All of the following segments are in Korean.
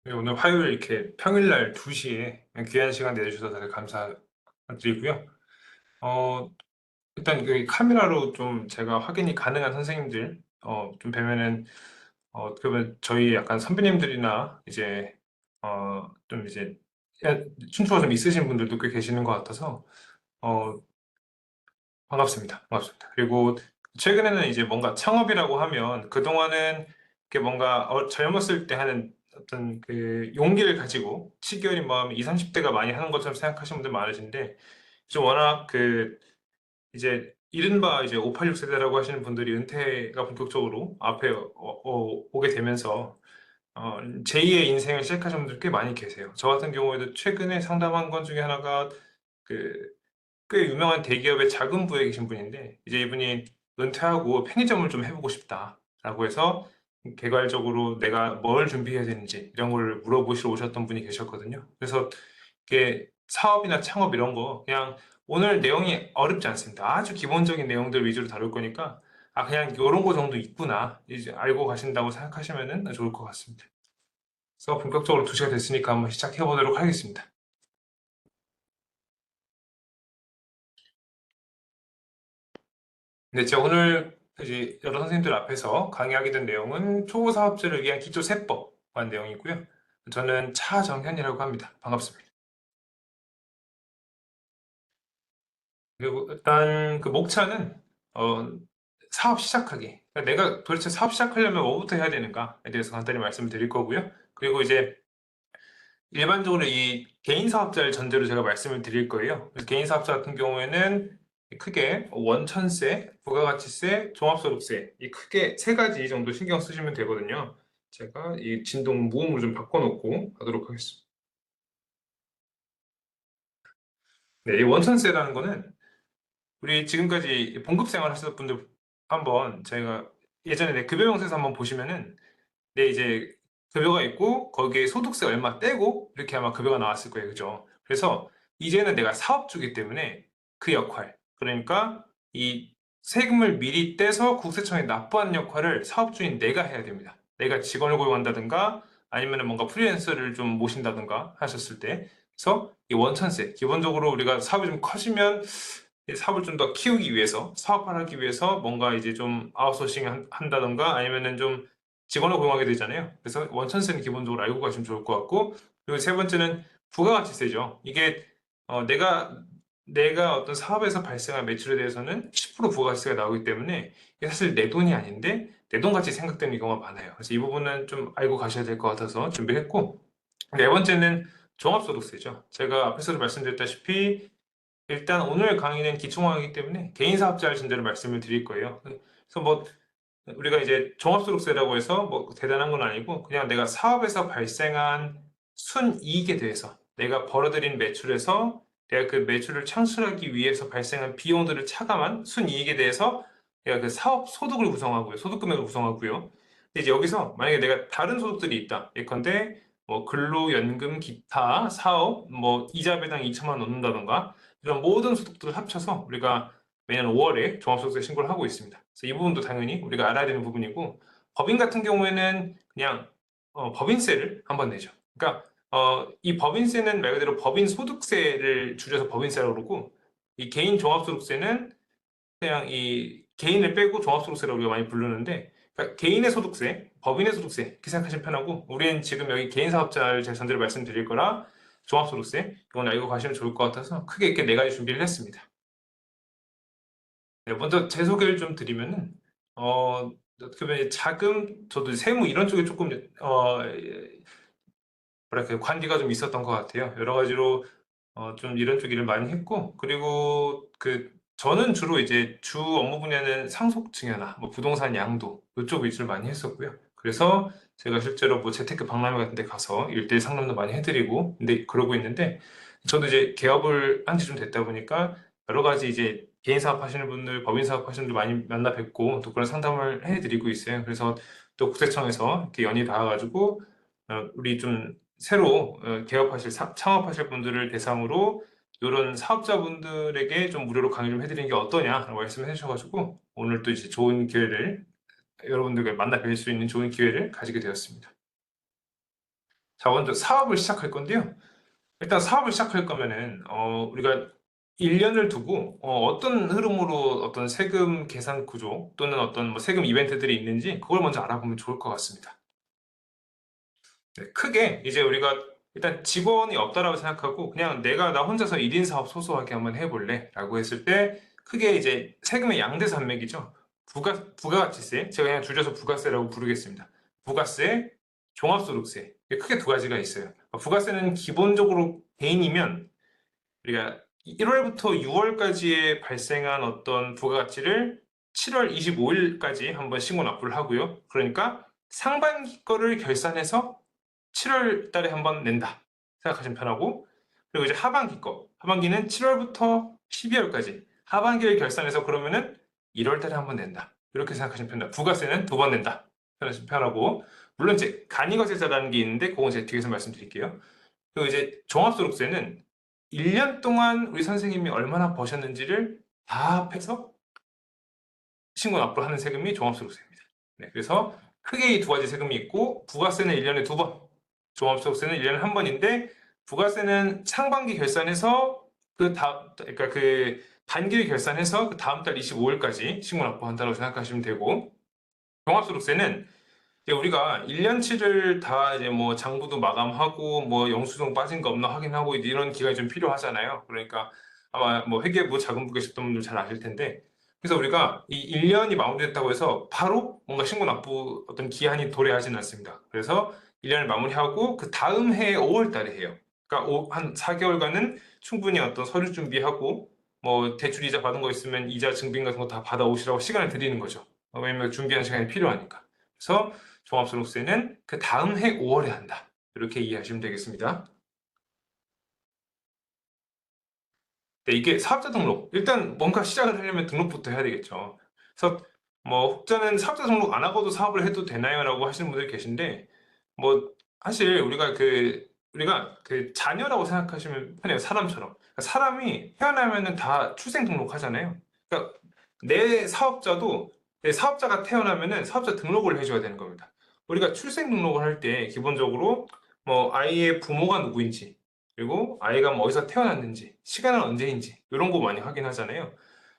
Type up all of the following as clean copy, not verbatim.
네, 오늘 화요일 이렇게 평일날 2시에 귀한 시간 내주셔서 다들 감사드리고요. 어, 일단 여기 카메라로 좀 제가 확인이 가능한 선생님들, 좀 뵈면은, 어떻게 보면 저희 약간 선배님들이나 이제, 좀 이제, 춘추가 좀 있으신 분들도 꽤 계시는 것 같아서, 어, 반갑습니다. 반갑습니다. 그리고 최근에는 이제 뭔가 창업이라고 하면 그동안은 이렇게 뭔가 젊었을 때 하는 어떤 그 용기를 가지고 치기 어린 마음 20, 30대가 많이 하는 것처럼 생각하시는 분들 많으신데 좀 워낙 그 이제 이른바 이제 586 세대라고 하시는 분들이 은퇴가 본격적으로 앞에 오게 되면서 제2의 인생을 시작하신 분들 꽤 많이 계세요. 저 같은 경우에도 최근에 상담한 건 중에 하나가 그 꽤 유명한 대기업의 작은 부에 계신 분인데 이제 이분이 은퇴하고 편의점을 좀 해보고 싶다라고 해서 개괄적으로 내가 뭘 준비해야 되는지 이런 걸 물어보시러 오셨던 분이 계셨거든요. 그래서 이게 사업이나 창업 이런 거 그냥 오늘 내용이 어렵지 않습니다. 아주 기본적인 내용들 위주로 다룰 거니까 그냥 이런 거 정도 있구나 이제 알고 가신다고 생각하시면 좋을 것 같습니다. 그래서 본격적으로 2시가 됐으니까 한번 시작해 보도록 하겠습니다. 네, 제가 오늘 이제 여러 선생님들 앞에서 강의하게 된 내용은 초보 사업자를 위한 기초 세법관 내용이고요. 저는 차정현이라고 합니다. 반갑습니다. 그리고 일단 그 목차는 어, 사업 시작하기. 그러니까 내가 도대체 사업 시작하려면 뭐부터 해야 되는가에 대해서 간단히 말씀을 드릴 거고요. 그리고 이제 일반적으로 이 개인 사업자를 전제로 제가 말씀을 드릴 거예요. 그래서 개인 사업자 같은 경우에는 크게 원천세, 부가가치세, 종합소득세 이 크게 세 가지 정도 신경 쓰시면 되거든요. 제가 이 진동 무음으로 좀 바꿔놓고 하도록 하겠습니다. 네, 이 원천세라는 거는 우리 지금까지 봉급 생활 하셨던 분들 한번 제가 예전에 내 급여 명세서 한번 보시면은 네, 이제 급여가 있고 거기에 소득세 얼마 떼고 이렇게 아마 급여가 나왔을 거예요. 그죠? 그래서 이제는 내가 사업주기 때문에 그 역할, 그러니까 이 세금을 미리 떼서 국세청에 납부하는 역할을 사업주인 내가 해야 됩니다. 내가 직원을 고용한다든가 아니면 뭔가 프리랜서를 좀 모신다든가 하셨을 때. 그래서 이 원천세, 기본적으로 우리가 사업이 좀 커지면 이 사업을 좀 더 키우기 위해서, 사업을 하기 위해서 뭔가 이제 좀 아웃소싱 한다던가 아니면은 좀 직원을 고용하게 되잖아요. 그래서 원천세는 기본적으로 알고 가시면 좋을 것 같고, 그리고 세 번째는 부가가치세죠. 이게 내가 어떤 사업에서 발생한 매출에 대해서는 10% 부가가치세가 나오기 때문에 이게 사실 내 돈이 아닌데 내 돈 같이 생각되는 경우가 많아요. 그래서 이 부분은 좀 알고 가셔야 될 것 같아서 준비했고, 네 번째는 종합소득세죠. 제가 앞에서도 말씀드렸다시피 일단 오늘 강의는 기초강의이기 때문에 개인 사업자를 전제로 말씀을 드릴 거예요. 그래서 뭐 우리가 이제 종합소득세라고 해서 뭐 대단한 건 아니고 그냥 내가 사업에서 발생한 순이익에 대해서 내가 벌어들인 매출에서 내가 그 매출을 창출하기 위해서 발생한 비용들을 차감한 순이익에 대해서 내가 그 사업 소득을 구성하고요. 소득 금액을 구성하고요. 근데 이제 여기서 만약에 내가 다른 소득들이 있다. 예컨대 뭐 근로연금, 기타, 사업, 뭐 이자 배당 2천만 원 넣는다던가 이런 모든 소득들을 합쳐서 우리가 매년 5월에 종합소득세 신고를 하고 있습니다. 그래서 이 부분도 당연히 우리가 알아야 되는 부분이고 법인 같은 경우에는 그냥 법인세를 한번 내죠. 그러니까 이 법인세는 말 그대로 법인 소득세를 줄여서 법인세라고 그러고 이 개인 종합소득세는 그냥 이 개인을 빼고 종합소득세라고 우리가 많이 부르는데 그러니까 개인의 소득세, 법인의 소득세 이렇게 생각하시면 편하고 우리는 지금 여기 개인 사업자를 제 전제로 말씀드릴 거라 종합소득세 이건 알고 가시면 좋을 것 같아서 크게 이렇게 네 가지 준비를 했습니다. 네, 먼저 제 소개를 좀 드리면은 어떻게 보면 자금 저도 세무 이런 쪽에 조금 뭐랄까 관계가 좀 있었던 것 같아요. 여러 가지로 좀 이런 쪽 일을 많이 했고 그리고 그 저는 주로 이제 주 업무 분야는 상속 증여나 뭐 부동산 양도 이쪽 위주로 많이 했었고요. 그래서 제가 실제로 뭐 재테크 박람회 같은 데 가서 일대일 상담도 많이 해드리고 근데 그러고 있는데 저도 이제 개업을 한 지 좀 됐다 보니까 여러 가지 이제 개인 사업 하시는 분들, 법인 사업 하시는 분들 많이 만나 뵙고 또 그런 상담을 해드리고 있어요. 그래서 또 국세청에서 이렇게 연이 닿아가지고 우리 좀 새로 개업하실 창업하실 분들을 대상으로 이런 사업자분들에게 좀 무료로 강의 좀 해드리는 게 어떠냐라고 말씀을 해주셔가지고 오늘 또 이제 좋은 기회를 여러분들과 만나 뵐 수 있는 좋은 기회를 가지게 되었습니다. 자, 먼저 사업을 시작할 건데요. 일단 사업을 시작할 거면은 우리가 1년을 두고 어떤 흐름으로 어떤 세금 계산 구조 또는 어떤 뭐 세금 이벤트들이 있는지 그걸 먼저 알아보면 좋을 것 같습니다. 네, 크게 이제 우리가 일단 직원이 없다라고 생각하고 그냥 내가 나 혼자서 1인 사업 소소하게 한번 해볼래 라고 했을 때 크게 이제 세금의 양대 산맥이죠. 부가가치세, 제가 그냥 줄여서 부가세라고 부르겠습니다. 부가세, 종합소득세, 이게 크게 두 가지가 있어요. 부가세는 기본적으로 개인이면 우리가 1월부터 6월까지에 발생한 어떤 부가가치를 7월 25일까지 한번 신고 납부를 하고요. 그러니까 상반기 거를 결산해서 7월 달에 한번 낸다 생각하시면 편하고, 그리고 이제 하반기 하반기는 7월부터 12월까지 하반기를 결산해서 그러면은 1월 달에 한번 낸다 이렇게 생각하시면 편합니다. 부가세는 두 번 낸다 생각하시면 편하고, 물론 이제 간이거세자라는 게 있는데 그건 제가 뒤에서 말씀드릴게요. 그리고 이제 종합소득세는 1년 동안 우리 선생님이 얼마나 버셨는지를 다 합해서 신고 납부를 하는 세금이 종합소득세입니다. 네, 그래서 크게 이 두 가지 세금이 있고, 부가세는 1년에 두 번, 종합소득세는 1년에 한 번인데, 부가세는 상반기 결산해서 그러니까 그 반기를 결산해서 그 다음 달 25일까지 신고 납부한다고 생각하시면 되고, 종합소득세는 이제 우리가 1년치를 다 이제 뭐 장부도 마감하고 뭐 영수증 빠진 거 없나 확인하고 이제 이런 기간이 좀 필요하잖아요. 그러니까 아마 뭐 회계부 자금부 계셨던 분들 잘 아실 텐데, 그래서 우리가 이 1년이 마무리됐다고 해서 바로 뭔가 신고 납부 어떤 기한이 도래하지는 않습니다. 그래서 1년을 마무리하고 그 다음 해 5월 달에 해요. 그러니까 한 4개월간은 충분히 어떤 서류 준비하고 뭐 대출이자 받은 거 있으면 이자 증빙 같은 거 다 받아오시라고 시간을 드리는 거죠. 왜냐면 준비하는 시간이 필요하니까. 그래서 종합소득세는 그 다음 해 5월에 한다. 이렇게 이해하시면 되겠습니다. 네, 이게 사업자 등록. 일단 뭔가 시작을 하려면 등록부터 해야 되겠죠. 그래서 뭐 혹자는 사업자 등록 안 하고도 사업을 해도 되나요? 라고 하시는 분들 계신데, 뭐 사실 우리가 그 자녀라고 생각하시면 편해요. 사람처럼. 그러니까 사람이 태어나면은 다 출생 등록하잖아요. 그러니까 내 사업자가 태어나면은 사업자 등록을 해줘야 되는 겁니다. 우리가 출생 등록을 할 때 기본적으로 뭐 아이의 부모가 누구인지, 그리고 아이가 뭐 어디서 태어났는지, 시간은 언제인지 이런 거 많이 확인하잖아요.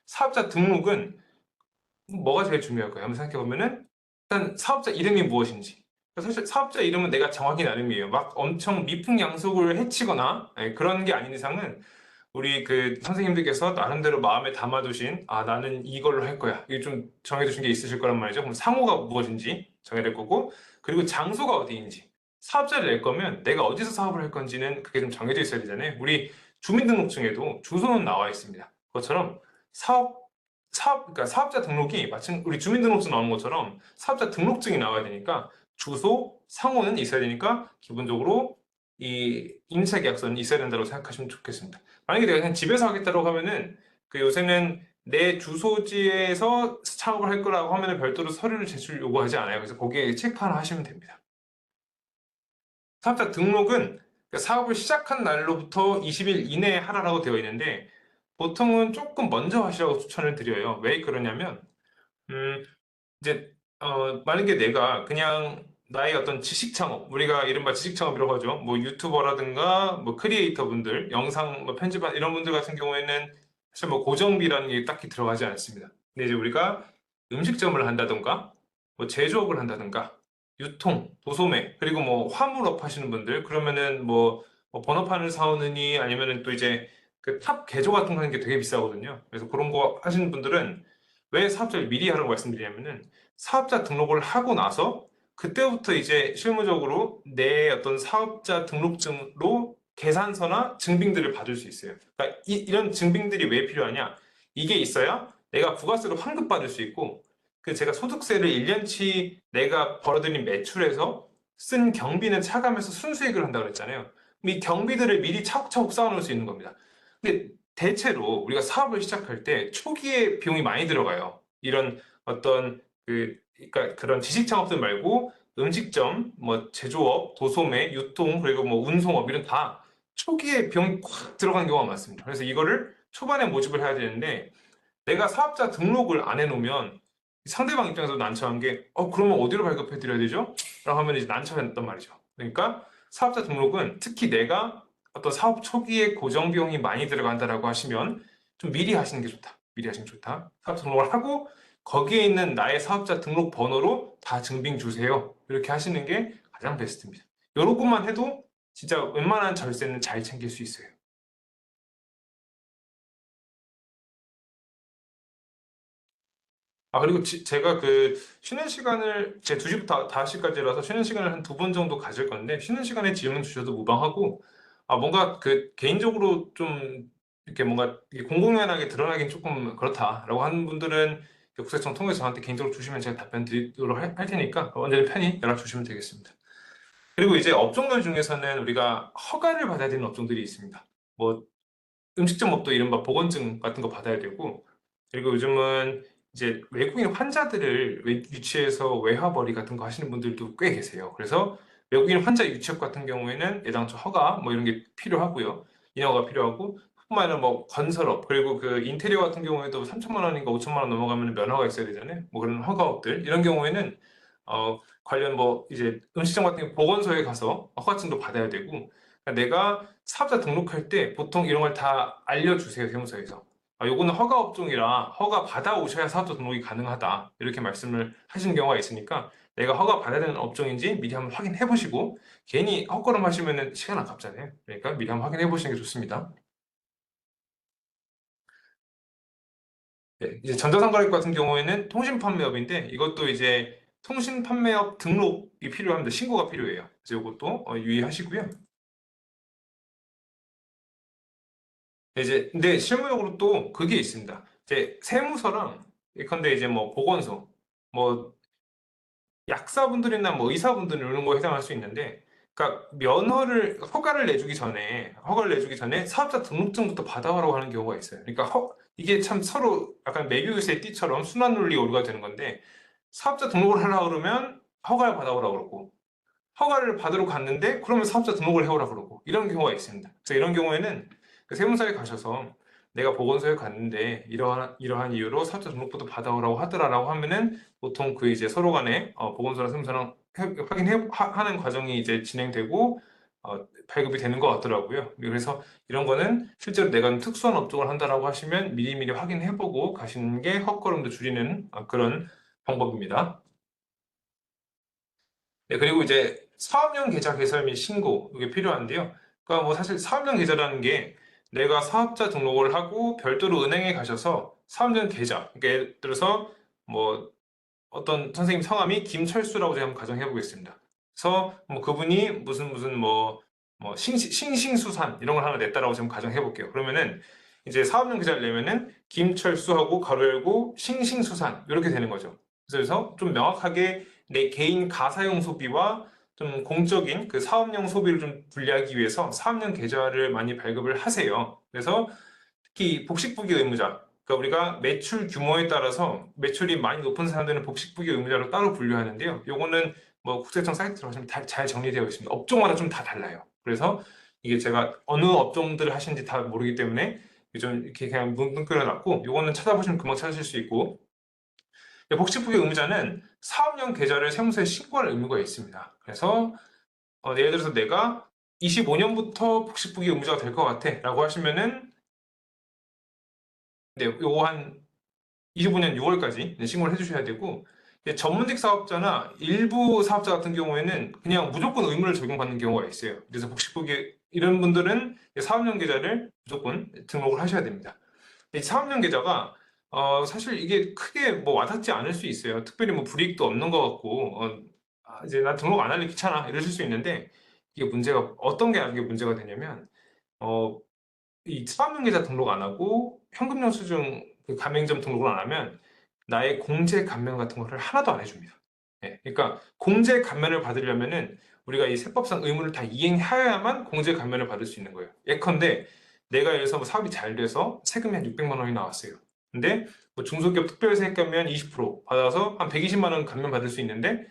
사업자 등록은 뭐가 제일 중요할까요? 한번 생각해 보면은 일단 사업자 이름이 무엇인지. 사실 사업자 이름은 내가 정하기 나름이에요. 막 엄청 미풍양속을 해치거나 그런 게 아닌 이상은 우리 그 선생님들께서 나름대로 마음에 담아두신, 아 나는 이걸로 할 거야, 이게 좀 정해두신 게 있으실 거란 말이죠. 그럼 상호가 무엇인지 정해야 될 거고, 그리고 장소가 어디인지. 사업자를 낼 거면 내가 어디서 사업을 할 건지는 그게 좀 정해져 있어야 되잖아요. 우리 주민등록증에도 주소는 나와 있습니다. 그것처럼 그러니까 사업자 등록이 마침 우리 주민등록증 나오는 것처럼 사업자 등록증이 나와야 되니까 주소, 상호는 있어야 되니까 기본적으로 이 임차계약서는 있어야 된다고 생각하시면 좋겠습니다. 만약에 내가 그냥 집에서 하겠다고 하면은 그 요새는 내 주소지에서 창업을 할 거라고 하면은 별도로 서류를 제출 요구하지 않아요. 그래서 거기에 체크 하나 하시면 됩니다. 사업자 등록은 그 사업을 시작한 날로부터 20일 이내에 하라고 되어 있는데, 보통은 조금 먼저 하시라고 추천을 드려요. 왜 그러냐면 이제 만약에 내가 그냥 나의 어떤 지식 창업, 우리가 이른바 지식 창업이라고 하죠. 뭐 유튜버라든가 뭐 크리에이터 분들, 영상 뭐 편집한 이런 분들 같은 경우에는 사실 뭐 고정비라는 게 딱히 들어가지 않습니다. 근데 이제 우리가 음식점을 한다든가 뭐 제조업을 한다든가 유통, 도소매, 그리고 뭐 화물업 하시는 분들, 그러면은 뭐 번호판을 사오느니 아니면은 또 이제 그 탑 개조 같은 거 하는 게 되게 비싸거든요. 그래서 그런 거 하시는 분들은 왜 사업자를 미리 하라고 말씀드리냐면은, 사업자 등록을 하고 나서 그때부터 이제 실무적으로 내 어떤 사업자 등록증으로 계산서나 증빙들을 받을 수 있어요. 그러니까 이런 증빙들이 왜 필요하냐? 이게 있어야 내가 부가세로 환급받을 수 있고, 그 제가 소득세를 1년치 내가 벌어들인 매출에서 쓴 경비는 차감해서 순수익을 한다고 그랬잖아요. 이 경비들을 미리 차곡차곡 쌓아놓을 수 있는 겁니다. 근데 대체로 우리가 사업을 시작할 때 초기에 비용이 많이 들어가요. 이런 어떤 그러니까 그런 지식 창업들 말고 음식점, 뭐 제조업, 도소매, 유통, 그리고 뭐 운송업 이런 다 초기에 비용이 꽉 들어가는 경우가 많습니다. 그래서 이거를 초반에 모집을 해야 되는데, 내가 사업자 등록을 안 해놓으면 상대방 입장에서 난처한 게, 그러면 어디로 발급해 드려야 되죠? 라고 하면 이제 난처했단 말이죠. 그러니까 사업자 등록은 특히 내가 어떤 사업 초기에 고정 비용이 많이 들어간다라고 하시면 좀 미리 하시는 게 좋다. 미리 하시는 게 좋다. 사업자 등록을 하고 거기에 있는 나의 사업자 등록 번호로 다 증빙 주세요. 이렇게 하시는 게 가장 베스트입니다. 요런 것만 해도 진짜 웬만한 절세는 잘 챙길 수 있어요. 그리고 제가 그 쉬는 시간을 제 2시부터 5시까지라서 쉬는 시간을 한 2번 정도 가질 건데 쉬는 시간에 질문 주셔도 무방하고 뭔가 그 개인적으로 좀 이렇게 뭔가 이게 공공연하게 드러나긴 조금 그렇다라고 하는 분들은 그 국세청 통해서 저한테 개인적으로 주시면 제가 답변 드리도록 할 테니까 언제든 편히 연락 주시면 되겠습니다. 그리고 이제 업종들 중에서는 우리가 허가를 받아야 되는 업종들이 있습니다. 뭐 음식점업도 이른바 보건증 같은 거 받아야 되고, 그리고 요즘은 이제 외국인 환자들을 유치해서 외화벌이 같은 거 하시는 분들도 꽤 계세요. 그래서 외국인 환자 유치업 같은 경우에는 애당초 허가 뭐 이런 게 필요하고요. 인허가 필요하고, 뿐만 아니라 뭐 건설업, 그리고 그 인테리어 같은 경우에도 3천만 원인가 5천만 원 넘어가면 면허가 있어야 되잖아요. 뭐 그런 허가업들 이런 경우에는 관련 뭐 이제 음식점 같은 경우 보건소에 가서 허가증도 받아야 되고, 그러니까 내가 사업자 등록할 때 보통 이런 걸 다 알려주세요, 세무서에서. 요거는 허가 업종이라 허가 받아오셔야 사업자 등록이 가능하다. 이렇게 말씀을 하시는 경우가 있으니까 내가 허가 받아야 되는 업종인지 미리 한번 확인해 보시고, 괜히 헛걸음 하시면 시간 아깝잖아요. 그러니까 미리 한번 확인해 보시는 게 좋습니다. 네, 이제 전자상거래 같은 경우에는 통신 판매업인데 이것도 이제 통신 판매업 등록이 필요합니다. 신고가 필요해요. 그래서 이것도 유의하시고요. 이제 근데 실무적으로 또 그게 있습니다. 이제 세무서랑 예컨대 이제 뭐 보건소, 뭐 약사분들이나 뭐 의사분들 이런 거에 해당할 수 있는데, 그러니까 면허를 허가를 내주기 전에 사업자 등록증부터 받아오라고 하는 경우가 있어요. 그러니까 이게 참 서로 약간 매교유세 띠처럼 순환 논리 오류가 되는 건데, 사업자 등록을 하려고 그러면 허가를 받아오라고 그러고, 허가를 받으러 갔는데 그러면 사업자 등록을 해오라 그러고 이런 경우가 있습니다. 그래서 이런 경우에는 그 세무서에 가셔서 내가 보건소에 갔는데 이러한 이유로 사업자 등록부터 받아오라고 하더라라고 하면은 보통 그 이제 서로 간에 보건소랑 세무서랑 하는 과정이 이제 진행되고 발급이 되는 것 같더라고요. 그래서 이런 거는 실제로 내가 특수한 업종을 한다라고 하시면 미리미리 확인해보고 가시는 게 헛걸음도 줄이는 그런 방법입니다. 네, 그리고 이제 사업용 계좌 개설 및 신고 이게 필요한데요. 그러니까 뭐 사실 사업용 계좌라는 게 내가 사업자 등록을 하고 별도로 은행에 가셔서 사업용 계좌, 그러니까 예를 들어서 뭐 어떤 선생님 성함이 김철수라고 제가 한번 가정해 보겠습니다. 그래서 뭐 그분이 무슨 뭐 싱싱수산 이런 걸 하나 냈다라고 지금 가정해 볼게요. 그러면은 이제 사업용 계좌를 내면은 김철수하고 가로 열고 싱싱수산 이렇게 되는 거죠. 그래서 좀 명확하게 내 개인 가사용 소비와 좀 공적인 그 사업용 소비를 좀 분리하기 위해서 사업용 계좌를 많이 발급을 하세요. 그래서 특히 복식부기 의무자, 그러니까 우리가 매출 규모에 따라서 매출이 많이 높은 사람들은 복식부기 의무자로 따로 분류하는데요. 요거는 뭐 국세청 사이트 들어가시면 잘 정리되어 있습니다. 업종마다 좀 다 달라요. 그래서 이게 제가 어느 업종들을 하시는지 다 모르기 때문에 좀 이렇게 그냥 뭉뚱 그려놨고, 요거는 찾아보시면 금방 찾으실 수 있고, 복식부기 의무자는 사업용 계좌를 세무서에 신고할 의무가 있습니다. 그래서 예를 들어서 내가 25년부터 복식부기 의무자가 될 것 같아 라고 하시면은 네, 요거 한 25년 6월까지 신고를 해주셔야 되고, 전문직 사업자나 일부 사업자 같은 경우에는 그냥 무조건 의무를 적용받는 경우가 있어요. 그래서 복식부기 이런 분들은 사업용 계좌를 무조건 등록을 하셔야 됩니다. 이 사업용 계좌가 사실 이게 크게 뭐 와닿지 않을 수 있어요. 특별히 뭐 불이익도 없는 것 같고 이제 나 등록 안 할래 귀찮아 이러실 수 있는데, 이게 문제가 어떤 게 이게 문제가 되냐면 어, 이 사업용계좌 등록 안 하고 현금영수증 그 가맹점 등록을 안 하면 나의 공제 감면 같은 거를 하나도 안 해줍니다. 예, 그러니까 공제 감면을 받으려면은 우리가 이 세법상 의무를 다 이행하여야만 공제 감면을 받을 수 있는 거예요. 예컨대 내가 예를 들어서 뭐 사업이 잘 돼서 세금이 한 600만 원이 나왔어요. 근데 뭐 중소기업 특별세액 감면 20% 받아서 한 120만 원 감면 받을 수 있는데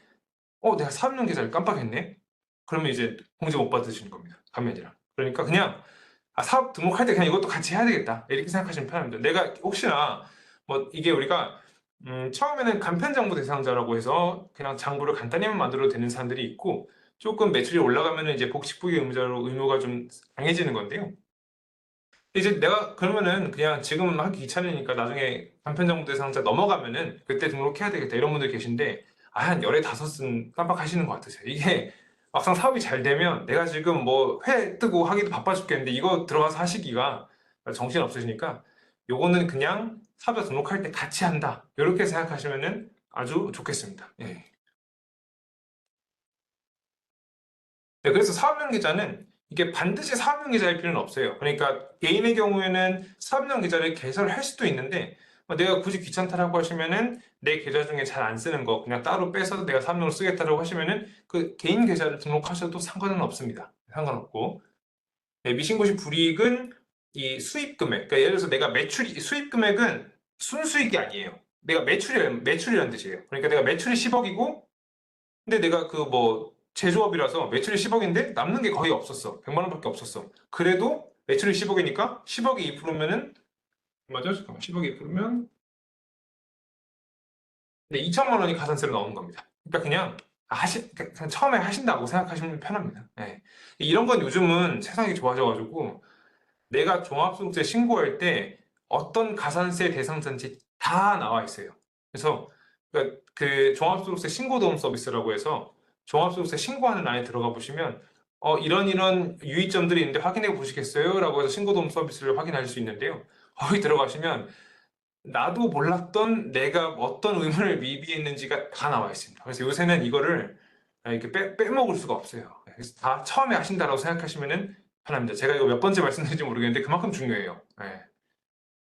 내가 사업용 계좌를 깜빡했네. 그러면 이제 공제 못 받으시는 겁니다. 감면이랑. 그러니까 그냥 사업 등록할 때 그냥 이것도 같이 해야 되겠다. 이렇게 생각하시면 편합니다. 내가 혹시나 뭐 이게 우리가 처음에는 간편정보 대상자라고 해서 그냥 장부를 간단히만 만들어도 되는 사람들이 있고, 조금 매출이 올라가면은 이제 복식부기 의무가 좀 강해지는 건데요. 이제 내가 그러면은 그냥 지금 하기 귀찮으니까 나중에 간편정보 대상자 넘어가면은 그때 등록해야 되겠다 이런 분들 계신데 한 열에 다섯은 깜빡하시는 것 같으세요. 이게 막상 사업이 잘 되면 내가 지금 뭐 회 뜨고 하기도 바빠 죽겠는데 이거 들어가서 하시기가 정신 없으시니까 요거는 그냥 사업자 등록할 때 같이 한다 이렇게 생각하시면은 아주 좋겠습니다. 예. 네, 그래서 사업용 계좌는 이게 반드시 사업용 계좌일 필요는 없어요. 그러니까 개인의 경우에는 사업용 계좌를 개설할 수도 있는데 내가 굳이 귀찮다라고 하시면은 내 계좌 중에 잘 안 쓰는 거 그냥 따로 빼서 내가 사업용으로 쓰겠다라고 하시면은 그 개인 계좌를 등록하셔도 상관은 없습니다. 상관없고 미신고시 불이익은 이 수입 금액, 그러니까 예를 들어서 내가 수입 금액은 순수익이 아니에요. 내가 매출이라는 뜻이에요. 그러니까 내가 매출이 10억이고 근데 내가 그 뭐 제조업이라서 매출이 10억인데 남는 게 거의 없었어. 100만 원밖에 없었어. 그래도 매출이 10억이니까 10억이 2%면은 맞아? 잠깐만. 10억이 2%면 네, 2천만 원이 가산세로 나오는 겁니다. 그러니까 그냥 처음에 하신다고 생각하시면 편합니다. 예. 이런 건 요즘은 세상이 좋아져가지고 내가 종합소득세 신고할 때 어떤 가산세 대상자인지 다 나와 있어요. 그래서 그러니까 그 종합소득세 신고도움 서비스라고 해서 종합소득세 신고하는 란에 들어가 보시면 이런 유의점들이 있는데 확인해 보시겠어요? 라고 해서 신고도움 서비스를 확인할 수 있는데요. 거기 들어가시면 나도 몰랐던 내가 어떤 의무를 미비했는지가 다 나와 있습니다. 그래서 요새는 이거를 이렇게 빼먹을 수가 없어요. 그래서 다 처음에 하신다고 생각하시면은 편합니다. 제가 이거 몇 번째 말씀드린지 모르겠는데 그만큼 중요해요.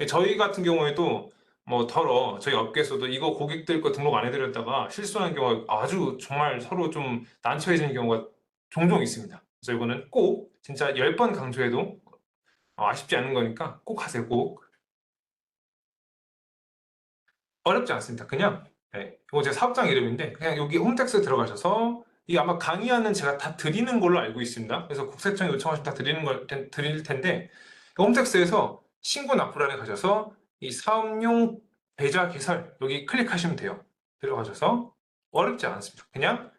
저희 같은 경우에도 뭐 저희 업계에서도 이거 고객들 거 등록 안 해드렸다가 실수하는 경우가 아주 정말 서로 좀 난처해지는 경우가 종종 있습니다. 그래서 이거는 꼭 진짜 10번 강조해도 아쉽지 않은 거니까 꼭 하세요. 꼭. 어렵지 않습니다. 그냥 이거 제 사업장 이름인데 그냥 여기 홈택스에 들어가셔서 이 아마 강의하는 제가 다 드리는 걸로 알고 있습니다. 그래서 국세청 요청하시면 다 드릴 텐데 홈택스에서 신고 납부란에 가셔서 이 사업용 계좌 개설 여기 클릭하시면 돼요. 들어가셔서 어렵지 않습니다. 그냥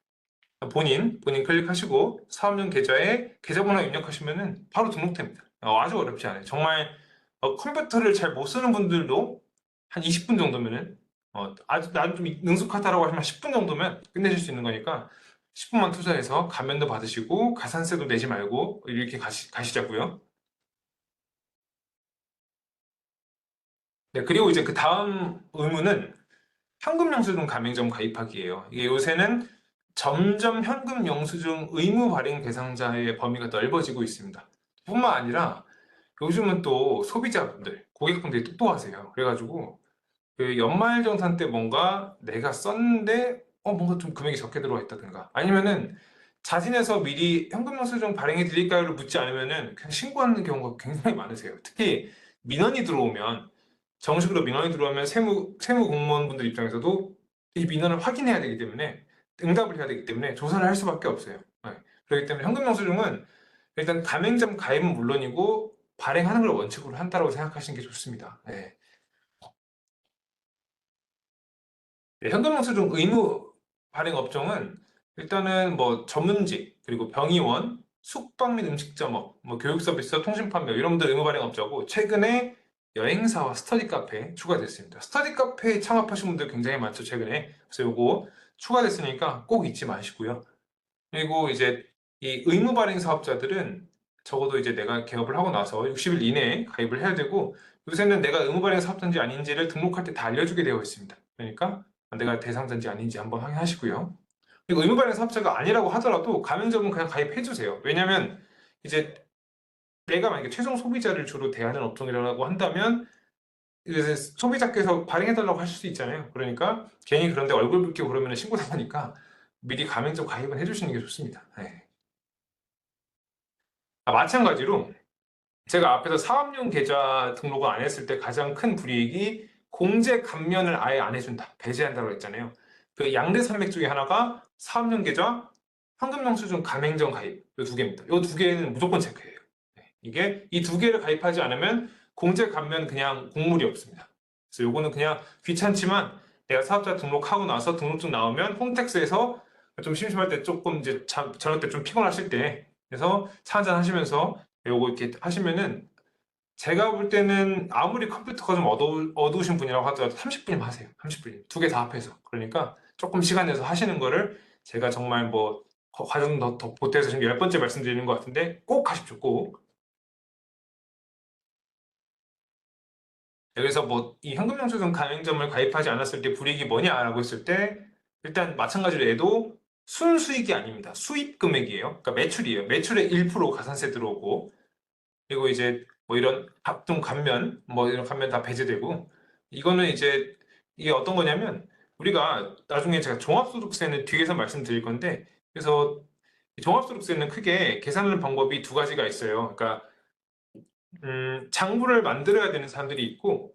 본인 클릭하시고 사업용 계좌에 계좌번호 입력하시면은 바로 등록됩니다. 아주 어렵지 않아요. 정말 컴퓨터를 잘 못 쓰는 분들도 한 20분 정도면은 아주 나는 좀 능숙하다라고 하시면 10분 정도면 끝내실 수 있는 거니까 10분만 투자해서 감면도 받으시고 가산세도 내지 말고 이렇게 가시자고요. 네, 그리고 이제 그 다음 의무는 현금 영수증 가맹점 가입하기예요. 이게 요새는 점점 현금 영수증 의무 발행 대상자의 범위가 넓어지고 있습니다. 뿐만 아니라 요즘은 또 소비자분들, 고객분들이 똑똑하세요. 그래가지고 그 연말정산 때 뭔가 내가 썼는데 뭔가 좀 금액이 적게 들어와 있다든가 아니면은 자진해서 미리 현금 영수증 발행해 드릴까요를 묻지 않으면은 그냥 신고하는 경우가 굉장히 많으세요. 특히 민원이 들어오면 정식으로 민원이 들어오면 세무 공무원분들 입장에서도 이 민원을 확인해야 되기 때문에 응답을 해야 되기 때문에 조사를 할 수밖에 없어요. 그렇기 때문에 현금 영수증은 일단 가맹점 가입은 물론이고 발행하는 걸 원칙으로 한다고 생각하시는 게 좋습니다. 네, 현금영수증 의무 발행 업종은 일단은 뭐 전문직, 그리고 병의원, 숙박 및 음식점업, 뭐 교육 서비스, 통신 판매 이런 분들 의무 발행 업자고 최근에 여행사와 스터디 카페 추가됐습니다. 스터디 카페 창업하신 분들 굉장히 많죠, 최근에. 그래서 요거 추가됐으니까 꼭 잊지 마시고요. 그리고 이제 이 의무 발행 사업자들은 적어도 이제 내가 개업을 하고 나서 60일 이내에 가입을 해야 되고 요새는 내가 의무 발행 사업자인지 아닌지를 등록할 때 다 알려주게 되어 있습니다. 그러니까 내가 대상자인지 아닌지 한번 확인하시고요. 그리고 의무 발행 사업자가 아니라고 하더라도 가맹점은 그냥 가입해 주세요. 왜냐면 이제 내가 만약에 최종 소비자를 주로 대하는 업종이라고 한다면 이제 소비자께서 발행해달라고 하실 수 있잖아요. 그러니까 괜히 그런데 얼굴 붉히고 그러면 신고당하니까 미리 가맹점 가입을 해주시는 게 좋습니다. 마찬가지로 제가 앞에서 사업용 계좌 등록을 안 했을 때 가장 큰 불이익이 공제 감면을 아예 안 해준다. 배제한다고 했잖아요. 그 양대 산맥 중에 하나가 사업용 계좌, 현금영수증 가맹점 가입. 이 두 개입니다. 이 두 개는 무조건 체크해요. 이게 이 두 개를 가입하지 않으면 공제 감면 그냥 곡물이 없습니다. 그래서 요거는 그냥 귀찮지만 내가 사업자 등록하고 나서 등록증 나오면 홈택스에서 좀 심심할 때 조금 이제 저녁 때 좀 피곤하실 때 그래서 차 한잔 하시면서 요거 이렇게 하시면은 제가 볼 때는 아무리 컴퓨터가 좀 어두우신 분이라고 하더라도 30분이면 하세요. 30분. 두 개 다 합해서. 그러니까 조금 시간 내서 하시는 거를 제가 정말 뭐 과정 더 보태서 지금 10번째 말씀드리는 것 같은데 꼭 하십시오. 꼭. 여기서 뭐 이 현금영수증 가맹점을 가입하지 않았을 때 불이익이 뭐냐라고 했을 때 일단 마찬가지로 얘도 순수익이 아닙니다. 수입 금액이에요. 그러니까 매출이에요. 매출의 1% 가산세 들어오고 그리고 이제 뭐 이런 각종 감면 뭐 이런 감면 다 배제되고 이거는 이제 이게 어떤 거냐면 우리가 나중에 제가 종합소득세는 뒤에서 말씀드릴 건데 그래서 종합소득세는 크게 계산하는 방법이 두 가지가 있어요. 그러니까 장부를 만들어야 되는 사람들이 있고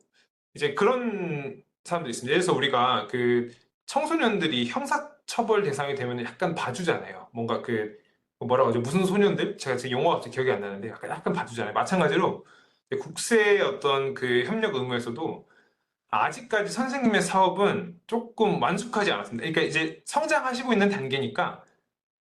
이제 그런 사람들이 있습니다. 예를 들어서 우리가 그 청소년들이 형사처벌 대상이 되면 약간 봐주잖아요. 뭔가 그 뭐라고 하죠? 무슨 소년들? 제가 지금 용어가 갑자기 기억이 안 나는데 약간 봐주잖아요. 마찬가지로 국세의 어떤 그 협력 의무에서도 아직까지 선생님의 사업은 조금 완숙하지 않았습니다. 그러니까 이제 성장하시고 있는 단계니까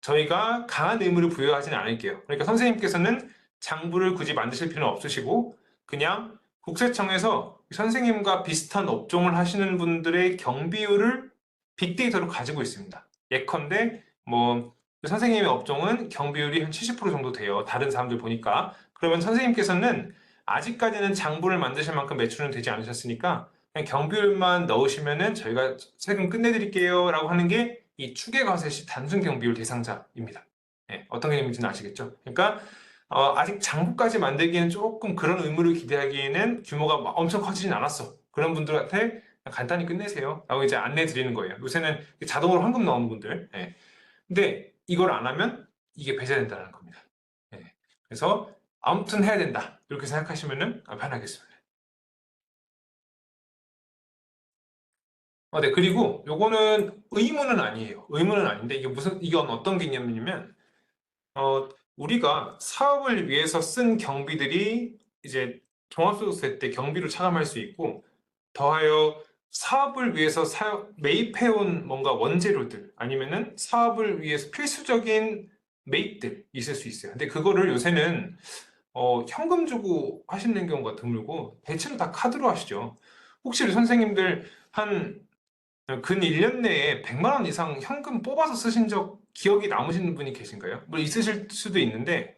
저희가 강한 의무를 부여하지는 않을게요. 그러니까 선생님께서는 장부를 굳이 만드실 필요는 없으시고 그냥 국세청에서 선생님과 비슷한 업종을 하시는 분들의 경비율을 빅데이터로 가지고 있습니다. 예컨대 뭐 선생님의 업종은 경비율이 한 70% 정도 돼요. 다른 사람들 보니까. 그러면 선생님께서는 아직까지는 장부를 만드실 만큼 매출은 되지 않으셨으니까 그냥 경비율만 넣으시면은 저희가 세금 끝내드릴게요 라고 하는 게 이 추계과세 단순 경비율 대상자입니다. 네, 어떤 개념인지는 아시겠죠? 그러니까 아직 장부까지 만들기에는 조금 그런 의무를 기대하기에는 규모가 막 엄청 커지진 않았어. 그런 분들한테 간단히 끝내세요 라고 이제 안내 드리는 거예요. 요새는 자동으로 환급 나오는 분들. 네. 근데 이걸 안 하면 이게 배제된다는 겁니다. 네. 그래서 아무튼 해야 된다 이렇게 생각하시면은 편하겠습니다. 네, 그리고 요거는 의무는 아니에요. 의무는 아닌데 이건 어떤 개념이냐면 우리가 사업을 위해서 쓴 경비들이 이제 종합소득세 때 경비로 차감할 수 있고 더하여 사업을 위해서 매입해온 뭔가 원재료들 아니면은 사업을 위해서 필수적인 매입들 있을 수 있어요. 근데 그거를 요새는 현금 주고 하시는 경우가 드물고 대체로 다 카드로 하시죠. 혹시 우리 선생님들 한 근 1년 내에 100만 원 이상 현금 뽑아서 쓰신 적 기억이 남으시는 분이 계신가요? 뭐 있으실 수도 있는데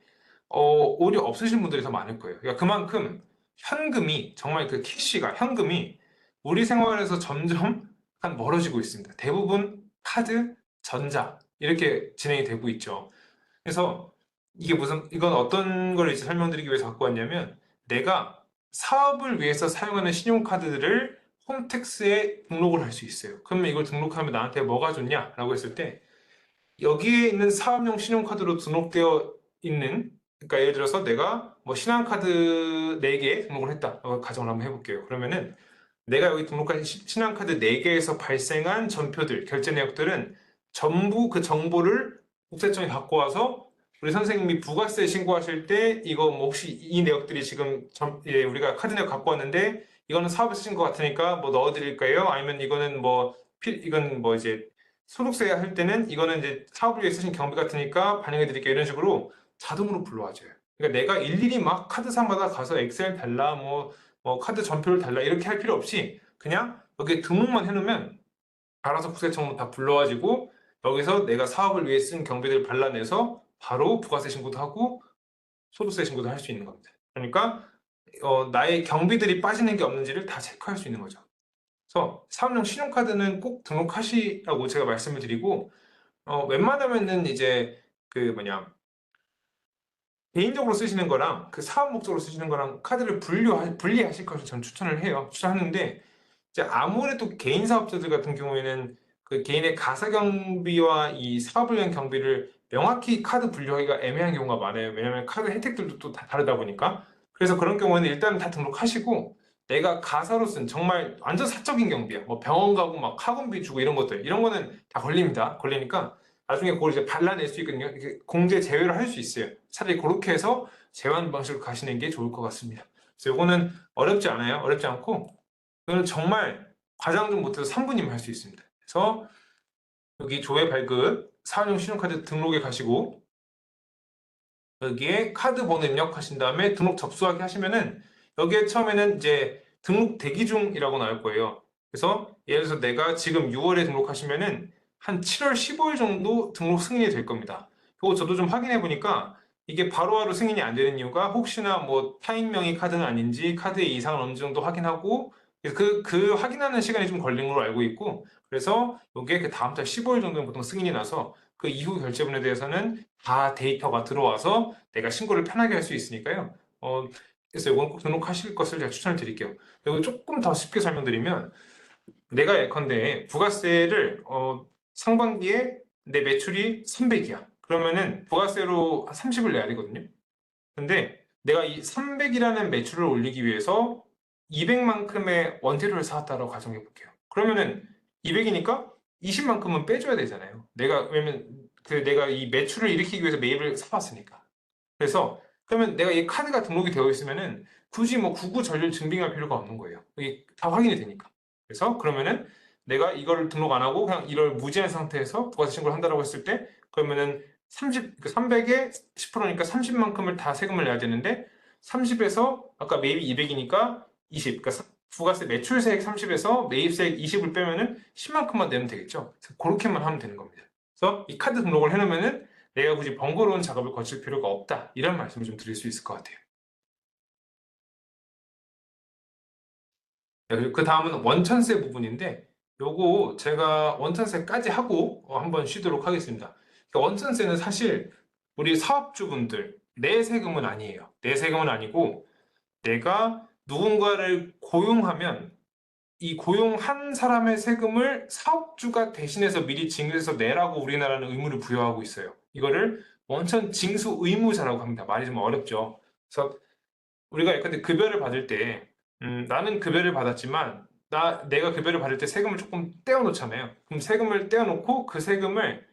오히려 없으신 분들이 더 많을 거예요. 그러니까 그만큼 현금이 정말 그 캐시가 현금이 우리 생활에서 점점 약간 멀어지고 있습니다. 대부분 카드, 전자 이렇게 진행이 되고 있죠. 그래서 이건 어떤 걸 이제 설명드리기 위해서 갖고 왔냐면 내가 사업을 위해서 사용하는 신용카드를 홈택스에 등록을 할 수 있어요. 그러면 이걸 등록하면 나한테 뭐가 좋냐라고 했을 때 여기에 있는 사업용 신용카드로 등록되어 있는 그러니까 예를 들어서 내가 뭐 신한카드 4개 등록을 했다. 가정을 한번 해볼게요. 그러면은 내가 여기 등록한 신한카드 4개에서 발생한 전표들, 결제 내역들은 전부 그 정보를 국세청에 갖고 와서 우리 선생님이 부가세 신고하실 때 이거 뭐 혹시 이 내역들이 지금 우리가 카드 내역 갖고 왔는데 이거는 사업에 쓰신 것 같으니까 뭐 넣어드릴까요? 아니면 이거는 이건 뭐 이제 소득세 할 때는 이거는 이제 사업을 위해 쓰신 경비 같으니까 반영해 드릴게요. 이런 식으로 자동으로 불러와줘요. 그러니까 내가 일일이 막 카드사마다 가서 엑셀 달라 뭐 카드 전표를 달라 이렇게 할 필요 없이 그냥 여기에 등록만 해놓으면 알아서 국세청으로 다 불러가지고 여기서 내가 사업을 위해 쓴 경비를 발라내서 바로 부가세 신고도 하고 소득세 신고도 할 수 있는 겁니다. 그러니까 나의 경비들이 빠지는 게 없는지를 다 체크할 수 있는 거죠. 그래서 사업용 신용카드는 꼭 등록하시라고 제가 말씀을 드리고 웬만하면은 이제 그 뭐냐 개인적으로 쓰시는 거랑 그 사업 목적으로 쓰시는 거랑 카드를 분리하실 것을 전 추천을 해요. 추천하는데 이제 아무래도 개인 사업자들 같은 경우에는 그 개인의 가사 경비와 이 사업을 위한 경비를 명확히 카드 분류하기가 애매한 경우가 많아요. 왜냐하면 카드 혜택들도 또 다 다르다 보니까. 그래서 그런 경우에는 일단 다 등록하시고 내가 가사로 쓴 정말 완전 사적인 경비야. 뭐 병원 가고 막 학원비 주고 이런 것들 이런 거는 다 걸립니다. 걸리니까 나중에 그걸 이제 발라낼 수 있거든요. 이렇게 공제 제외를 할 수 있어요. 차라리 그렇게 해서 제한 방식으로 가시는 게 좋을 것 같습니다. 그래서 이거는 어렵지 않아요. 어렵지 않고 이거는 정말 과장 좀 못해도 3분이면 할 수 있습니다. 그래서 여기 조회 발급 사업용 신용카드 등록에 가시고 여기에 카드 번호 입력하신 다음에 등록 접수하기 하시면은 여기에 처음에는 이제 등록 대기 중이라고 나올 거예요. 그래서 예를 들어서 내가 지금 6월에 등록하시면은 한 7월 15일 정도 등록 승인이 될 겁니다. 그거 저도 좀 확인해 보니까 이게 바로바로 승인이 안 되는 이유가 혹시나 뭐 타인 명의 카드는 아닌지 카드의 이상은 어느 정도 확인하고 그 확인하는 시간이 좀 걸린 걸로 알고 있고 그래서 이게 그 다음 달 15일 정도는 보통 승인이 나서 그 이후 결제분에 대해서는 다 데이터가 들어와서 내가 신고를 편하게 할 수 있으니까요. 그래서 이건 꼭 등록하실 것을 제가 추천을 드릴게요. 그리고 조금 더 쉽게 설명드리면 내가 예컨대 부가세를 상반기에 내 매출이 300이야. 그러면은 부가세로 30을 내야 되거든요. 근데 내가 이 300이라는 매출을 올리기 위해서 200만큼의 원재료를 사왔다라고 가정해 볼게요. 그러면은 200이니까 20만큼은 빼줘야 되잖아요. 왜냐면 내가 이 매출을 일으키기 위해서 매입을 사왔으니까. 그래서 그러면 내가 이 카드가 등록이 되어 있으면은 굳이 뭐 구구절절 증빙할 필요가 없는 거예요. 이게 다 확인이 되니까. 그래서 그러면은 내가 이거를 등록 안 하고 그냥 이걸 무제한 상태에서 부가세 신고를 한다라고 했을 때 그러면은 300에 10%니까 30만큼을 다 세금을 내야 되는데 30에서 아까 매입이 200이니까 20. 그러니까 부가세 매출세액 30에서 매입세액 20을 빼면은 10만큼만 내면 되겠죠. 그래서 그렇게만 하면 되는 겁니다. 그래서 이 카드 등록을 해놓으면은 내가 굳이 번거로운 작업을 거칠 필요가 없다. 이런 말씀을 좀 드릴 수 있을 것 같아요. 네, 그리고 그 다음은 원천세 부분인데 요거 제가 원천세까지 하고 한번 쉬도록 하겠습니다. 그러니까 원천세는 사실 우리 사업주분들 내 세금은 아니에요. 내 세금은 아니고 내가 누군가를 고용하면 이 고용한 사람의 세금을 사업주가 대신해서 미리 징수해서 내라고 우리나라는 의무를 부여하고 있어요. 이거를 원천 징수 의무자라고 합니다. 말이 좀 어렵죠. 그래서 우리가 예컨대 급여를 받을 때 나는 급여를 받았지만 내가 급여를 받을 때 세금을 조금 떼어놓잖아요. 그럼 세금을 떼어놓고 그 세금을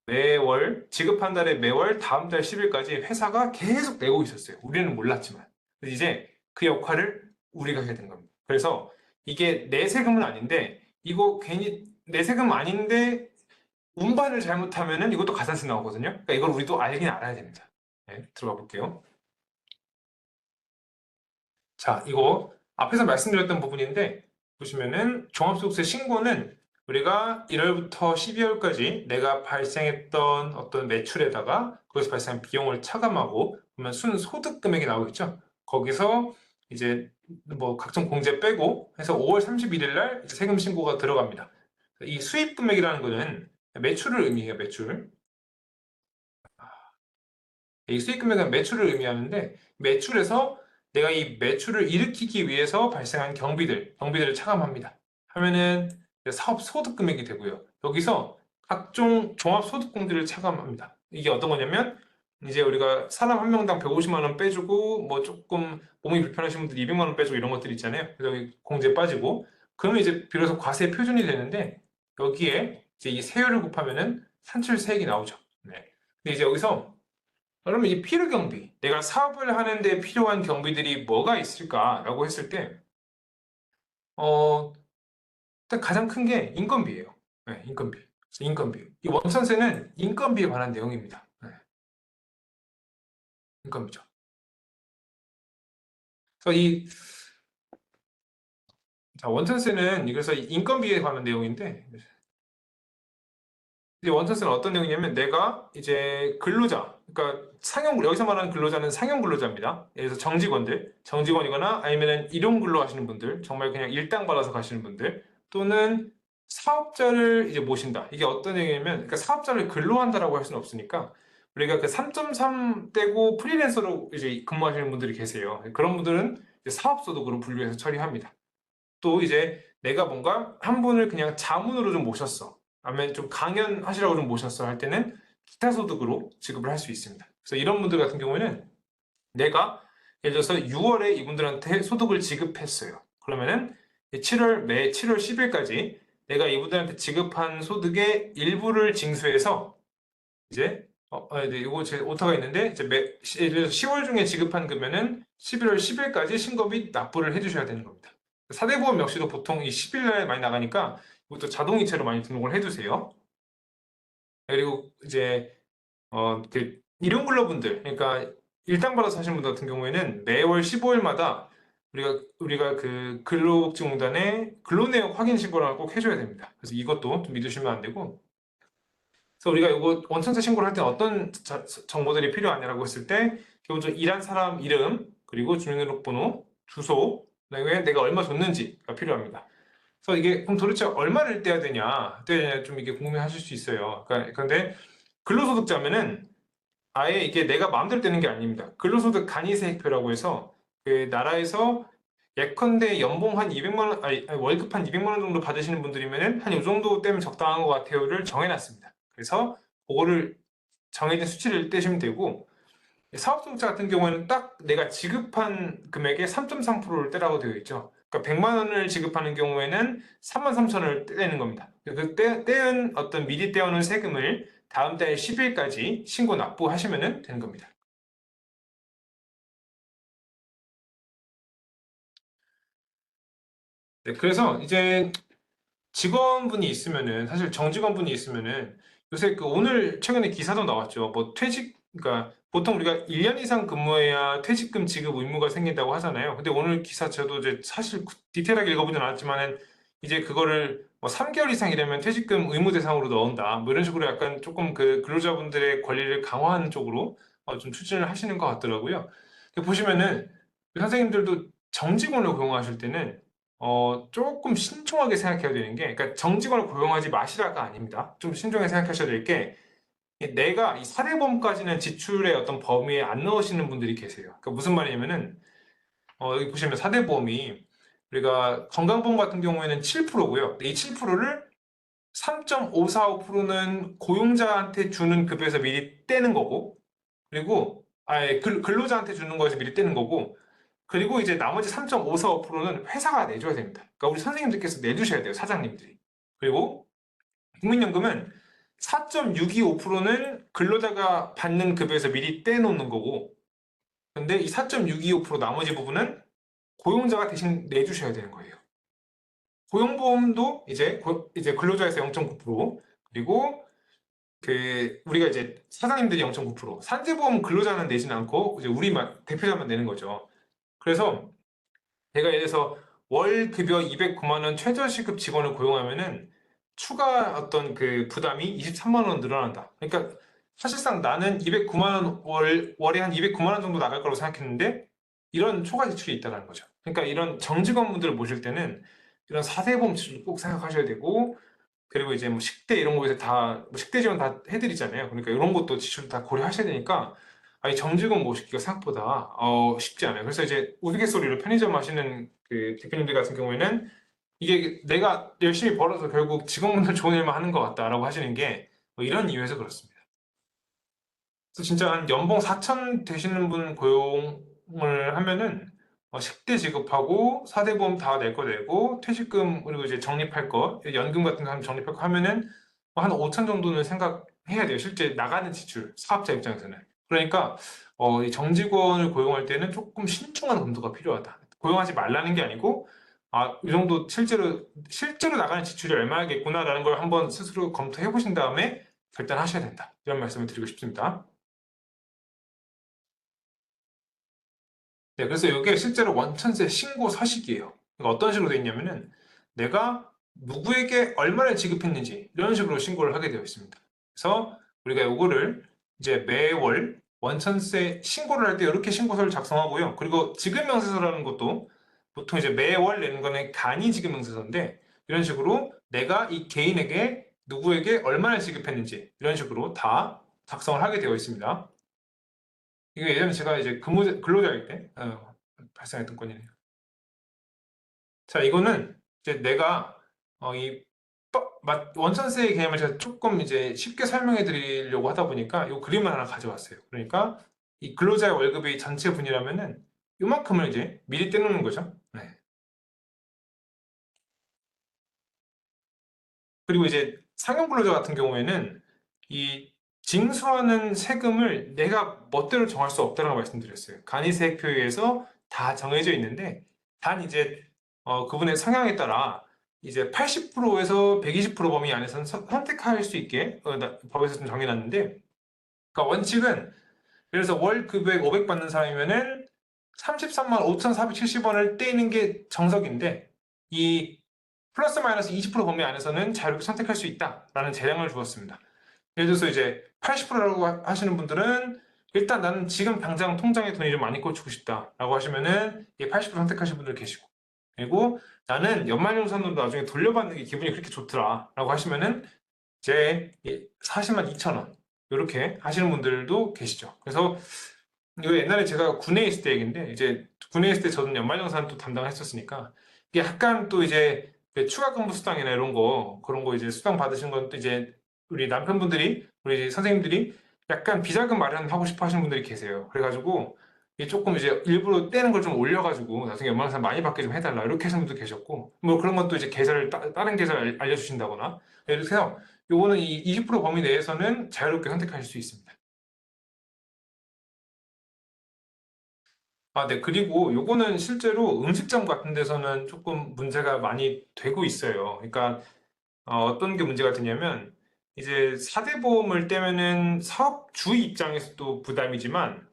매월 지급한 달에 매월 다음 달 10일까지 회사가 계속 내고 있었어요. 우리는 몰랐지만. 그래서 이제 그 역할을 우리가 해야 되는 겁니다. 그래서 이게 내 세금은 아닌데 이거 괜히 내 세금 아닌데 운반을 잘못하면은 이것도 가산세 나오거든요. 그러니까 이걸 우리도 알긴 알아야 됩니다. 네, 들어가 볼게요. 자, 이거 앞에서 말씀드렸던 부분인데 보시면은 종합소득세 신고는 우리가 1월부터 12월까지 내가 발생했던 어떤 매출에다가 거기서 발생한 비용을 차감하고 그러면 순소득 금액이 나오겠죠. 거기서 이제 뭐 각종 공제 빼고 해서 5월 31일 날 세금 신고가 들어갑니다. 이 수입 금액이라는 거는 매출을 의미해요, 매출. 이 수익 금액은 매출을 의미하는데 매출에서 내가 이 매출을 일으키기 위해서 발생한 경비들을 차감합니다. 하면은 사업 소득 금액이 되고요. 여기서 각종 종합소득공제를 차감합니다. 이게 어떤 거냐면 이제 우리가 사람 한 명당 150만 원 빼주고 뭐 조금 몸이 불편하신 분들 200만 원 빼주고 이런 것들 있잖아요. 그래서 여기 공제 빠지고 그러면 이제 비로소 과세 표준이 되는데 여기에 이제 이 세율을 곱하면은 산출세액이 나오죠. 네. 근데 이제 여기서 그러면 이 필요 경비, 내가 사업을 하는데 필요한 경비들이 뭐가 있을까라고 했을 때, 어, 일단 가장 큰 게 인건비예요. 네, 인건비. 그래서 인건비. 이 원천세는 인건비에 관한 내용입니다. 네, 인건비죠. 그래서 자, 원천세는 그래서 인건비에 관한 내용인데, 이제 원천세는 어떤 내용이냐면 내가 이제 근로자, 그러니까 여기서 말하는 근로자는 상용 근로자입니다. 예를 들어서 정직원이거나 아니면은 일용 근로 하시는 분들, 정말 그냥 일당 받아서 가시는 분들, 또는 사업자를 이제 모신다. 이게 어떤 내용이냐면, 그러니까 사업자를 근로한다라고 할 수는 없으니까 우리가 그 3.3 떼고 프리랜서로 이제 근무하시는 분들이 계세요. 그런 분들은 이제 사업소득으로 분류해서 처리합니다. 또 이제 내가 뭔가 한 분을 그냥 자문으로 좀 모셨어. 아니면 좀 강연하시라고 좀 모셨어 할 때는 기타 소득으로 지급을 할 수 있습니다. 그래서 이런 분들 같은 경우에는 내가 예를 들어서 6월에 이분들한테 소득을 지급했어요. 그러면은 7월 10일까지 내가 이분들한테 지급한 소득의 일부를 징수해서 이제 네, 이거 제 오타가 있는데 이제 예를 들어서 10월 중에 지급한 금액은 11월 10일까지 신고 및 납부를 해주셔야 되는 겁니다. 사대보험 역시도 보통 이 10일 날 많이 나가니까 이것도 자동이체로 많이 등록을 해두세요. 그리고 이제 그 일용근로분들, 그러니까 일당 받아서 하시는 분들 같은 경우에는 매월 15일마다 우리가 그 근로복지공단에 근로내역 확인 신고를 꼭 해줘야 됩니다. 그래서 이것도 좀 믿으시면 안 되고, 그래서 우리가 이거 원천세 신고를 할 때 어떤 정보들이 필요하냐라고 했을 때 기본적으로 일한 사람 이름, 그리고 주민등록번호, 주소, 그다음에 내가 얼마 줬는지가 필요합니다. 그래서 이게 그럼 도대체 얼마를 떼야 되냐 좀 이게 궁금해하실 수 있어요. 그러니까 그런데 근로소득자면은 아예 이게 내가 마음대로 떼는 게 아닙니다. 근로소득 간이세액표라고 해서 그 나라에서 예컨대 연봉 한 200만 원, 아니 월급 한 200만 원 정도 받으시는 분들이면은 한 이 정도 떼면 적당한 것 같아요를 정해놨습니다. 그래서 그거를 정해진 수치를 떼시면 되고, 사업소득자 같은 경우에는 딱 내가 지급한 금액의 3.3%를 떼라고 되어 있죠. 그러니까 100만 원을 지급하는 경우에는 3만 3천 원을 떼는 겁니다. 그 떼은 어떤 미리 떼어놓은 세금을 다음 달 10일까지 신고 납부하시면 되는 겁니다. 네, 그래서 이제 직원분이 있으면은, 사실 정직원분이 있으면은, 요새 그 오늘 최근에 기사도 나왔죠. 뭐 그러니까 보통 우리가 1년 이상 근무해야 퇴직금 지급 의무가 생긴다고 하잖아요. 근데 오늘 기사 저도 이제 사실 디테일하게 읽어보진 않았지만은, 이제 그거를 뭐 3개월 이상이라면 퇴직금 의무 대상으로 넣은다. 뭐 이런 식으로 약간 조금 그 근로자분들의 권리를 강화하는 쪽으로 좀 추진을 하시는 것 같더라고요. 보시면은 선생님들도 정직원을 고용하실 때는 조금 신중하게 생각해야 되는 게, 그러니까 정직원을 고용하지 마시라가 아닙니다. 좀 신중하게 생각하셔야 될 게, 내가 이 사대보험까지는 지출의 어떤 범위에 안 넣으시는 분들이 계세요. 그러니까 무슨 말이냐면은, 여기 보시면 사대보험이 우리가 건강보험 같은 경우에는 7%고요. 이 7%를 3.545%는 고용자한테 주는 급여에서 미리 떼는 거고, 그리고 아예 근로자한테 주는 거에서 미리 떼는 거고, 그리고 이제 나머지 3.545%는 회사가 내줘야 됩니다. 그러니까 우리 선생님들께서 내주셔야 돼요, 사장님들이. 그리고 국민연금은 4.625%는 근로자가 받는 급여에서 미리 떼놓는 거고, 근데 이 4.625% 나머지 부분은 고용자가 대신 내주셔야 되는 거예요. 고용보험도 이제 근로자에서 0.9%, 그리고 그 우리가 이제 사장님들이 0.9%, 산재보험 근로자는 내진 않고 이제 우리만 대표자만 내는 거죠. 그래서 제가 예를 들어서 월 급여 209만 원 최저시급 직원을 고용하면은 추가 어떤 그 부담이 23만 원 늘어난다. 그러니까 사실상 나는 209만 원 월에 한 209만 원 정도 나갈 거라고 생각했는데 이런 초과 지출이 있다는 거죠. 그러니까 이런 정직원분들을 모실 때는 이런 사대보험 지출을 꼭 생각하셔야 되고, 그리고 이제 뭐 식대 이런 거에서 다, 뭐 식대 지원 다 해드리잖아요. 그러니까 이런 것도 지출 다 고려하셔야 되니까, 아니, 정직원 모시기가 생각보다, 쉽지 않아요. 그래서 이제 우스갯소리로 편의점 하시는 그 대표님들 같은 경우에는 이게 내가 열심히 벌어서 결국 직원분들 좋은 일만 하는 것 같다라고 하시는 게 뭐 이런 이유에서 그렇습니다. 그래서 진짜 한 연봉 4천 되시는 분 고용을 하면은 식대 지급하고 사대보험 다 낼 거 내고 퇴직금, 그리고 이제 적립할 거 연금 같은 거 하면 적립할 거 하면은 뭐한 5천 정도는 생각해야 돼요. 실제 나가는 지출, 사업자 입장에서는. 그러니까 이 정직원을 고용할 때는 조금 신중한 검토가 필요하다. 고용하지 말라는 게 아니고, 이 정도 실제로 나가는 지출이 얼마겠구나라는 걸 한번 스스로 검토해 보신 다음에 결단하셔야 된다. 이런 말씀을 드리고 싶습니다. 네, 그래서 이게 실제로 원천세 신고 서식이에요. 그러니까 어떤 식으로 되어 있냐면은 내가 누구에게 얼마를 지급했는지 이런 식으로 신고를 하게 되어 있습니다. 그래서 우리가 이거를 이제 매월 원천세 신고를 할 때 이렇게 신고서를 작성하고요. 그리고 지급명세서라는 것도 보통 이제 매월 내는 거는 간이 지급명세서인데, 이런 식으로 내가 이 개인에게 누구에게 얼마를 지급했는지 이런 식으로 다 작성을 하게 되어 있습니다. 이게 예전에 제가 이제 근로자일 때 발생했던 건이네요. 자, 이거는 이제 내가 이 원천세의 개념을 제가 조금 이제 쉽게 설명해 드리려고 하다 보니까 이 그림을 하나 가져왔어요. 그러니까 이 근로자의 월급이 전체 분이라면은 이만큼을 이제 미리 떼놓는 거죠. 네. 그리고 이제 상용 근로자 같은 경우에는 이 징수하는 세금을 내가 멋대로 정할 수 없다라고 말씀드렸어요. 간이세액표에 의해서 다 정해져 있는데, 단 이제 그분의 성향에 따라 이제 80%에서 120% 범위 안에서는 선택할 수 있게 법에서 좀 정해놨는데, 그러니까 원칙은, 그래서 월 급여액 500 받는 사람이면은 33만 5,470원을 떼는 게 정석인데, 이 플러스 마이너스 20% 범위 안에서는 자유롭게 선택할 수 있다라는 제량을 주었습니다. 예를 들어서 이제 80%라고 하시는 분들은 일단 나는 지금 당장 통장에 돈이 좀 많이 꽂히고 싶다라고 하시면은 80% 선택하시는 분들 계시고, 그리고 나는 연말정산으로 나중에 돌려받는 게 기분이 그렇게 좋더라라고 하시면은 이제 40만 2천 원 이렇게 하시는 분들도 계시죠. 그래서 이거 옛날에 제가 군에 있을 때 얘기인데, 이제 군에 있을 때 저는 연말정산 또 담당했었으니까 이게 약간 또 이제 그 추가근무 수당이나 이런 거, 그런 거 이제 수당 받으신 건 또 이제 우리 남편분들이, 우리 이제 선생님들이 약간 비자금 마련하고 싶어 하시는 분들이 계세요. 그래가지고 이게 조금 이제 일부러 떼는 걸 좀 올려가지고 나중에 연말정산 많이 받게 좀 해달라 이렇게 하시는 분도 계셨고, 뭐 그런 것도 이제 계좌를 다른 계좌를 알려주신다거나, 이렇게 해서 요거는 이 20% 범위 내에서는 자유롭게 선택하실 수 있습니다. 아, 네. 그리고 요거는 실제로 음식점 같은 데서는 조금 문제가 많이 되고 있어요. 그러니까 어떤 게 문제가 되냐면, 이제 사대보험을 떼면은 사업주 입장에서도 부담이지만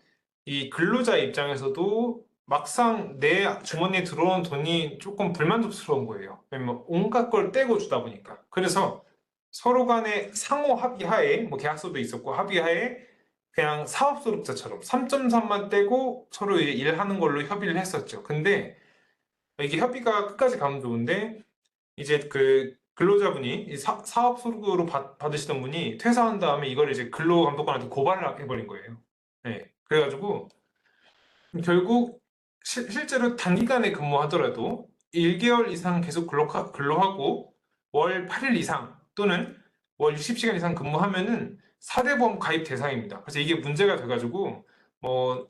이 근로자 입장에서도 막상 내 주머니에 들어온 돈이 조금 불만족스러운 거예요. 왜냐면 온갖 걸 떼고 주다 보니까. 그래서 서로 간에 상호 합의하에, 뭐 계약서도 있었고 합의하에 그냥 사업소득자처럼 3.3만 떼고 서로 이제 일하는 걸로 협의를 했었죠. 근데 이게 협의가 끝까지 가면 좋은데, 이제 그 근로자분이 사업소득으로 받으시던 분이 퇴사한 다음에 이걸 이제 근로감독관한테 고발을 해버린 거예요. 네. 그래가지고 결국 실제로 단기간에 근무하더라도 1개월 이상 계속 근로하고 월 8일 이상 또는 월 60시간 이상 근무하면은 사대보험 가입 대상입니다. 그래서 이게 문제가 돼가지고 뭐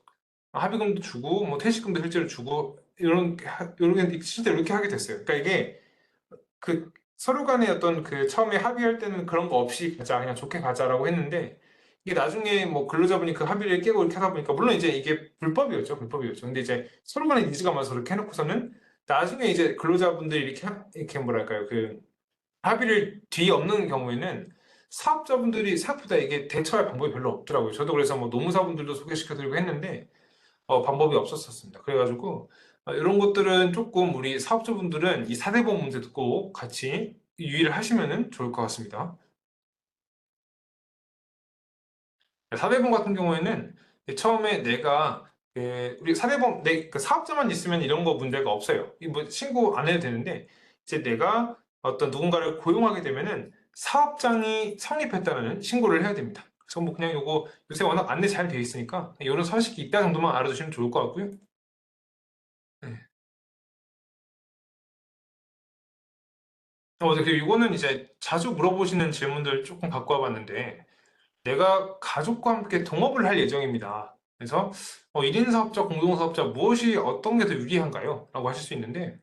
합의금도 주고 뭐 퇴직금도 실제로 주고 이런 게 실제로 이렇게 하게 됐어요. 그러니까 이게 그 서로 간에 어떤 그 처음에 합의할 때는 그런 거 없이 가자, 그냥 좋게 가자라고 했는데, 이게 나중에 뭐 근로자분이 그 합의를 깨고 이렇게 하다 보니까, 물론 이제 이게 불법이었죠. 근데 이제 서로 간에 니즈가 맞아서 그렇게 해놓고서는 나중에 이제 근로자분들이 이렇게 뭐랄까요, 그 합의를 뒤엎는 경우에는 사업자분들이 생각보다 이게 대처할 방법이 별로 없더라고요. 저도 그래서 뭐 노무사분들도 소개시켜드리고 했는데 방법이 없었습니다. 그래가지고 이런 것들은 조금 우리 사업자분들은 이 사대보험 문제도 꼭 같이 유의를 하시면 좋을 것 같습니다. 사대보험 같은 경우에는 처음에 내가 우리 사대보험 그 사업자만 있으면 이런 거 문제가 없어요. 뭐 신고 안 해도 되는데, 이제 내가 어떤 누군가를 고용하게 되면은 사업장이 성립했다는 신고를 해야 됩니다. 그래서 뭐 그냥 요거 요새 워낙 안내 잘 돼 있으니까 이런 서식이 있다 정도만 알아두시면 좋을 것 같고요. 네. 네, 그리고 이거는 이제 자주 물어보시는 질문들 조금 갖고 와봤는데, 내가 가족과 함께 동업을 할 예정입니다. 그래서 1인 사업자, 공동 사업자 무엇이 어떤 게 더 유리한가요? 라고 하실 수 있는데,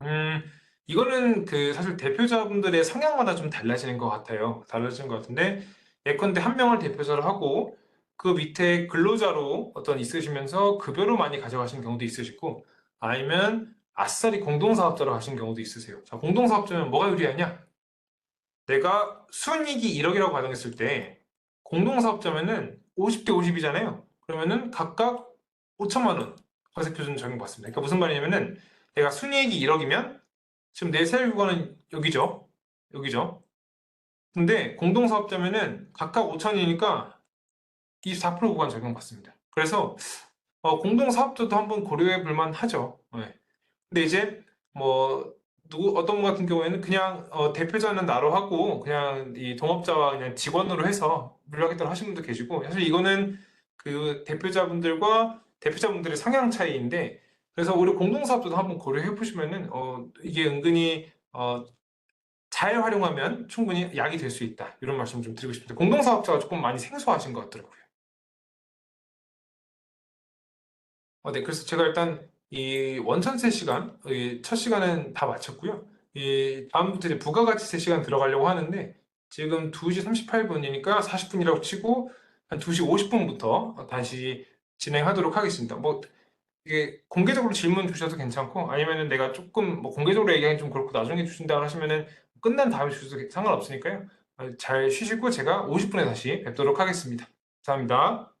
음, 이거는 그 사실 대표자분들의 성향마다 좀 달라지는 것 같아요. 달라지는 것 같은데, 예컨대 한 명을 대표자로 하고 그 밑에 근로자로 어떤 있으시면서 급여로 많이 가져가시는 경우도 있으시고, 아니면 아싸리 공동사업자로 하시는 경우도 있으세요. 자, 공동사업자면 뭐가 유리하냐? 내가 순이익이 1억이라고 가정했을 때 공동사업자면은 50대 50이잖아요. 그러면은 각각 5천만 원 과세표준 적용받습니다. 그러니까 무슨 말이냐면은 내가 순이익이 1억이면 지금 내 세율구간은 여기죠. 여기죠. 근데 공동사업자면은 각각 5천이니까 24% 구간 적용받습니다. 그래서 공동사업자도 한번 고려해 볼 만하죠. 네. 근데 이제 뭐 어떤 분 같은 경우에는 그냥 대표자는 나로 하고 그냥 이 동업자와 그냥 직원으로 해서 물려하겠다고 하시는 분도 계시고, 사실 이거는 그 대표자분들의 성향 차이인데, 그래서 우리 공동사업자도 한번 고려해 보시면은 이게 은근히 잘 활용하면 충분히 약이 될 수 있다, 이런 말씀 좀 드리고 싶습니다. 공동사업자가 조금 많이 생소하신 것 같더라고요. 네, 그래서 제가 일단 이 원천세 시간, 이 첫 시간은 다 마쳤고요. 이 다음부터 이제 부가가치세 시간 들어가려고 하는데, 지금 2시 38분이니까 40분이라고 치고 한 2시 50분부터 다시 진행하도록 하겠습니다. 뭐 이게 공개적으로 질문 주셔도 괜찮고, 아니면은 내가 조금 뭐 공개적으로 얘기하기 좀 그렇고 나중에 주신다 하시면은 끝난 다음에 주셔도 상관없으니까요. 잘 쉬시고 제가 50분에 다시 뵙도록 하겠습니다. 감사합니다.